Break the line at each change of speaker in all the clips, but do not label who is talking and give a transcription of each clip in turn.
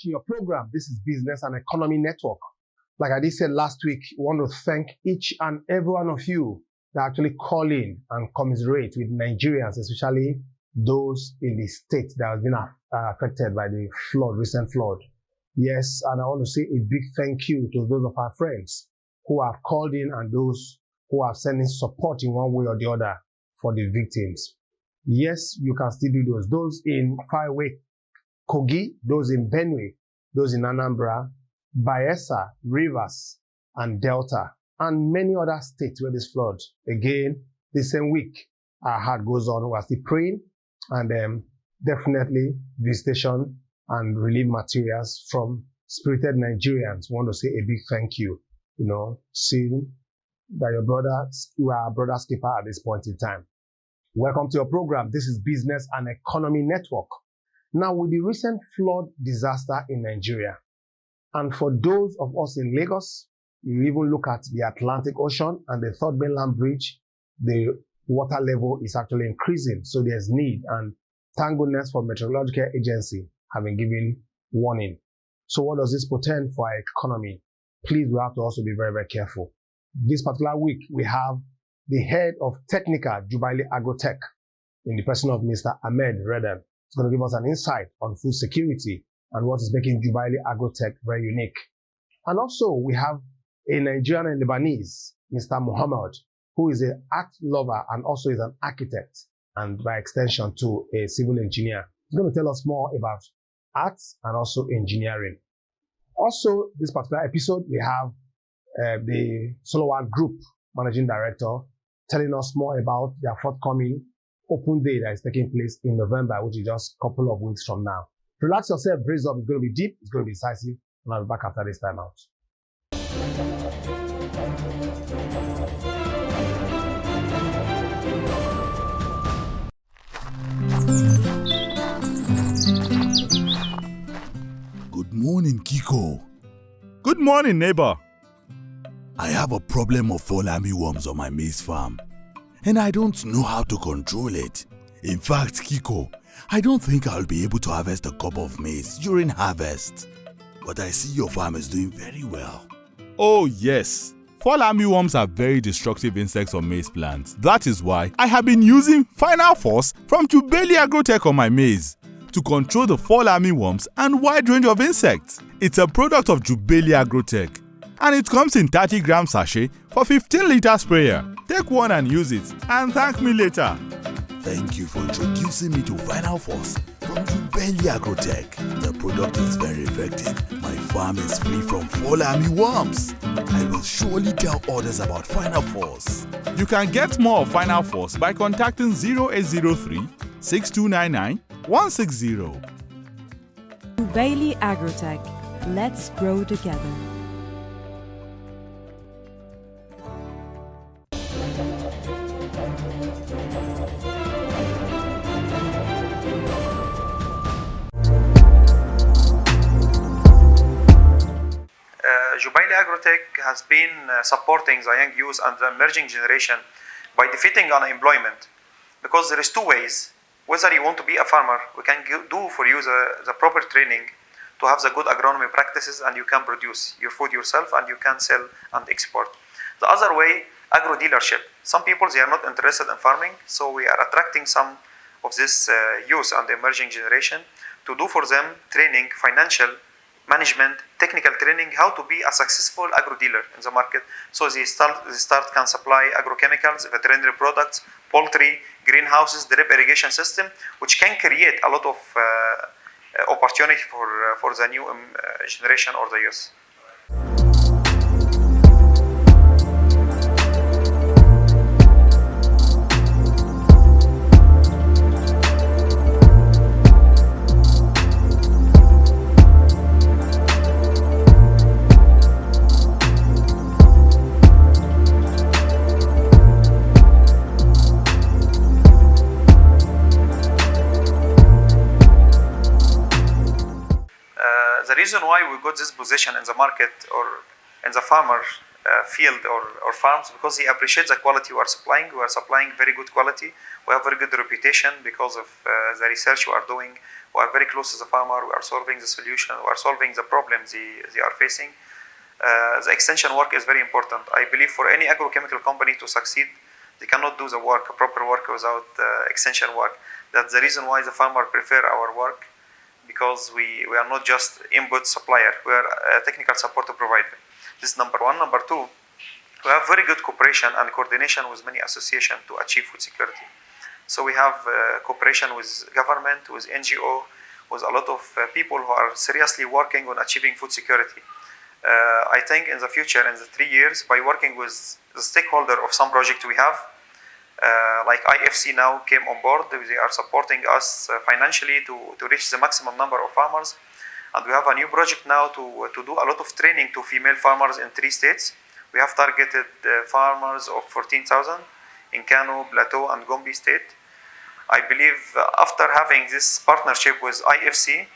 watching your program. This is Business and Economy Network. Like I did say last week, we want to thank each and every one of you that actually call in and commiserate with Nigerians, especially those in the state that have been affected by the recent flood. Yes, and I want to say a big thank you to those of our friends who have called in and those who have sent in support in one way or the other for the victims. Yes, you can still do those. Those in faraway Kogi, those in Benue, those in Anambra, Bayelsa, Rivers, and Delta, and many other states where this flood. Again, the same week, our heart goes on. We're still praying, and definitely visitation and relief materials from spirited Nigerians. We want to say a big thank you. Seeing that you are our brother's keeper at this point in time. Welcome to your program. This is Business and Economy Network. Now, with the recent flood disaster in Nigeria, and for those of us in Lagos, you even look at the Atlantic Ocean and the Third Mainland Bridge, the water level is actually increasing. So there's need, and thank goodness for Meteorological Agency having given warning. So what does this portend for our economy? Please, we have to also be very, very careful. This particular week, we have the head of Technical Jubailiagrotec in the person of Mr. Ahmad Rada. He's going to give us an insight on food security and what is making Jubailiagrotec very unique. And also, we have a Nigerian and Lebanese, Mr. Muhammad, who is an art lover and also is an architect, and by extension to a civil engineer. He's going to tell us more about arts and also engineering. Also, this particular episode, we have the Solowat Group Managing Director telling us more about their forthcoming open day that is taking place in November, which is just a couple of weeks from now. Relax yourself, brace up. It's going to be deep, it's going to be decisive, and I'll be back after this time out.
Good morning, Kiko.
Good morning, neighbor.
I have a problem of fall armyworms on my maize farm, and I don't know how to control it. In fact, Kiko, I don't think I'll be able to harvest a cob of maize during harvest. But I see your farm is doing very well.
Oh yes, fall armyworms are very destructive insects on maize plants. That is why I have been using Final Force from Jubailiagrotec on my maize to control the fall armyworms and wide range of insects. It's a product of Jubailiagrotec, and it comes in 30-gram sachet for 15-liter sprayer. Take one and use it, and thank me later.
Thank you for introducing me to Final Force from Jubailiagrotec. The product is very effective. My farm is free from fall armyworms. I will surely tell others about Final Force.
You can get more of Final Force by contacting 0803 6299 160.
Jubailiagrotec. Let's grow together.
Jubailiagrotec has been supporting the young youth and the emerging generation by defeating unemployment, because there is two ways. Whether you want to be a farmer, we can do for you the proper training to have the good agronomy practices, and you can produce your food yourself and you can sell and export. The other way, agro dealership. Some people, they are not interested in farming, so we are attracting some of this youth and the emerging generation to do for them training, financial management, technical training, how to be a successful agro dealer in the market. So they start can supply agrochemicals, veterinary products, poultry, greenhouses, drip irrigation system, which can create a lot of opportunity for the new generation or the youth. The reason why we got this position in the market or in the farmer field or farms because he appreciates the quality we are supplying. We are supplying very good quality. We have very good reputation because of the research we are doing. We are very close to the farmer. We are solving the solution. We are solving the problems they are facing. The extension work is very important. I believe for any agrochemical company to succeed, they cannot do the work, proper work, without extension work. That's the reason why the farmer prefer our work, because we are not just input supplier, we are a technical support provider. This is number one. Number two, we have very good cooperation and coordination with many associations to achieve food security. So we have cooperation with government, with NGO, with a lot of people who are seriously working on achieving food security. I think in the future, in the 3 years, by working with the stakeholder of some project we have, like IFC now came on board, they are supporting us financially to reach the maximum number of farmers. And we have a new project now to do a lot of training to female farmers in 3 states. We have targeted farmers of 14,000 in Kano, Plateau, and Gombe state. I believe after having this partnership with IFC,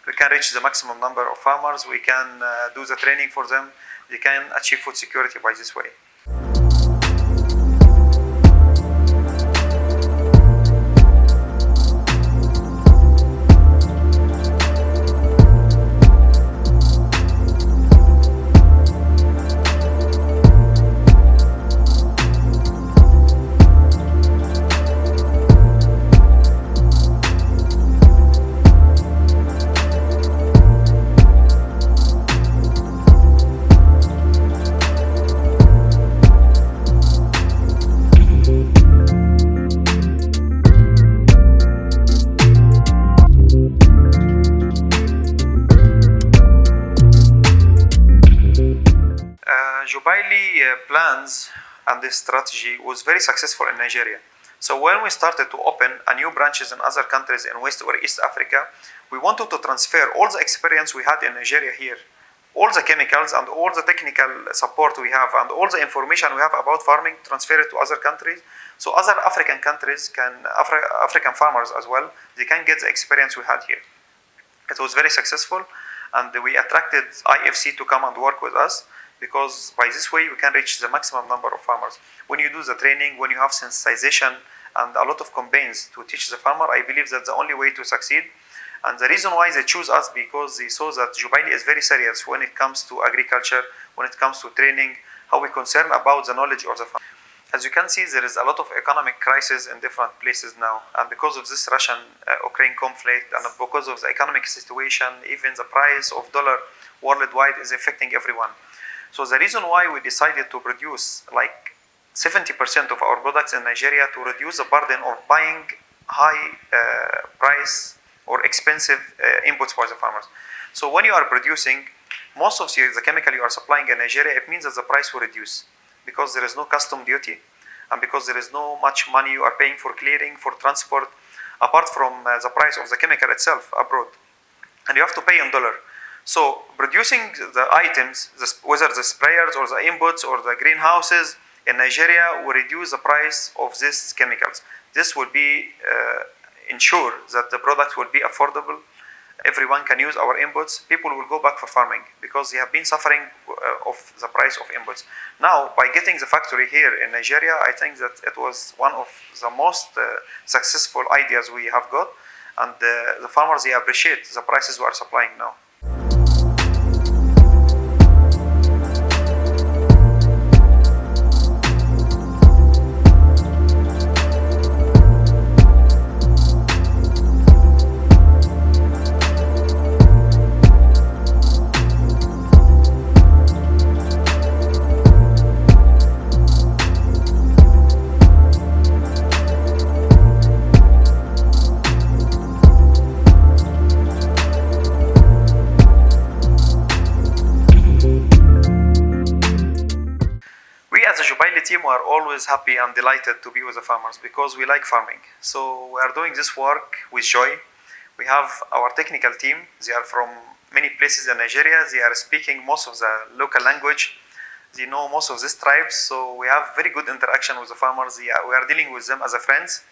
we can reach the maximum number of farmers, we can do the training for them, we can achieve food security by this way. Jubaili plans and this strategy was very successful in Nigeria. So when we started to open a new branches in other countries in West or East Africa, we wanted to transfer all the experience we had in Nigeria here, all the chemicals and all the technical support we have and all the information we have about farming, transfer it to other countries. So other African countries African farmers as well, they can get the experience we had here. It was very successful, and we attracted IFC to come and work with us, because by this way we can reach the maximum number of farmers. When you do the training, when you have sensitization and a lot of campaigns to teach the farmer, I believe that's the only way to succeed. And the reason why they choose us, because they saw that Jubaili is very serious when it comes to agriculture, when it comes to training, how we concern about the knowledge of the farmer. As you can see, there is a lot of economic crisis in different places now, and because of this Russian-Ukraine conflict and because of the economic situation, even the price of dollar worldwide is affecting everyone. So the reason why we decided to produce like 70% of our products in Nigeria, to reduce the burden of buying high price or expensive inputs for the farmers. So when you are producing, most of the chemical you are supplying in Nigeria, it means that the price will reduce, because there is no custom duty and because there is no much money you are paying for clearing, for transport, apart from the price of the chemical itself abroad. And you have to pay in dollar. So producing the items, whether the sprayers or the inputs or the greenhouses in Nigeria, will reduce the price of these chemicals. This will be ensure that the product will be affordable. Everyone can use our inputs. People will go back for farming because they have been suffering of the price of inputs. Now, by getting the factory here in Nigeria, I think that it was one of the most successful ideas we have got, and the farmers, they appreciate the prices we are supplying now. Team are always happy and delighted to be with the farmers because we like farming. So we are doing this work with joy. We have our technical team. They are from many places in Nigeria. They are speaking most of the local language. They know most of these tribes. So we have very good interaction with the farmers. We are dealing with them as a friends.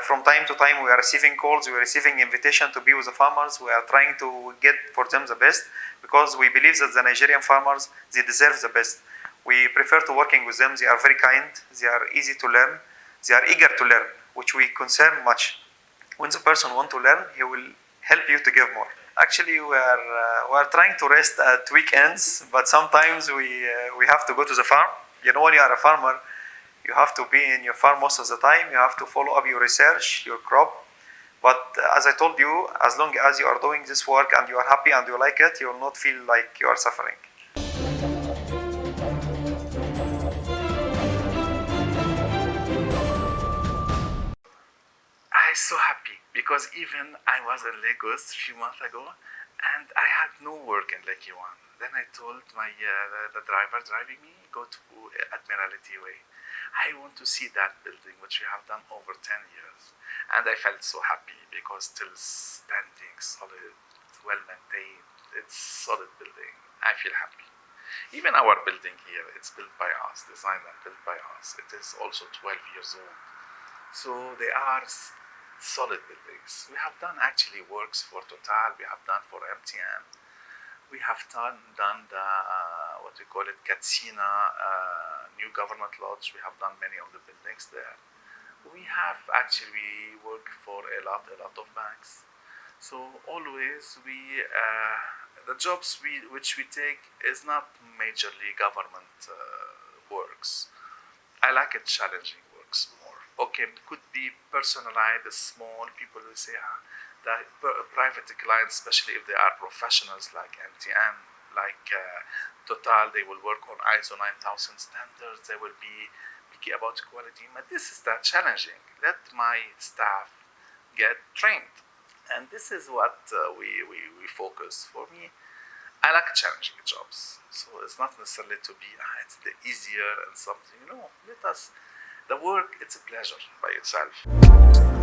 From time to time, we are receiving calls. We are receiving invitation to be with the farmers. We are trying to get for them the best, because we believe that the Nigerian farmers, they deserve the best. We prefer to working with them. They are very kind, they are easy to learn, they are eager to learn, which we concern much. When the person want to learn, he will help you to give more. Actually, we are trying to rest at weekends, but sometimes we have to go to the farm. You know, when you are a farmer, you have to be in your farm most of the time. You have to follow up your research, your crop. But as I told you, as long as you are doing this work and you are happy and you like it, you will not feel like you are suffering.
I'm so happy because even I was in Lagos a few months ago and I had no work in Lucky One. Then I told my the driver driving me, go to Admiralty Way. I want to see that building, which we have done over 10 years. And I felt so happy because still standing, solid, well maintained. It's solid building. I feel happy. Even our building here, it's built by us, designed and built by us. It is also 12 years old. So they are solid buildings. We have done actually works for Total, we have done for MTN. We have done the, what we call it, Katsina, new government lodge. We have done many of the buildings there. We have actually worked for a lot of banks. So always the jobs which we take is not majorly government works. I like it challenging works more. Okay, it could be personalized, small people will say, the private clients, especially if they are professionals like MTN, like Total, they will work on ISO 9000 standards, they will be picky about quality, but this is that challenging. Let my staff get trained. And this is what we focus. For me, I like challenging jobs. So it's not necessarily to be, it's the easier and something. No, the work, it's a pleasure by itself.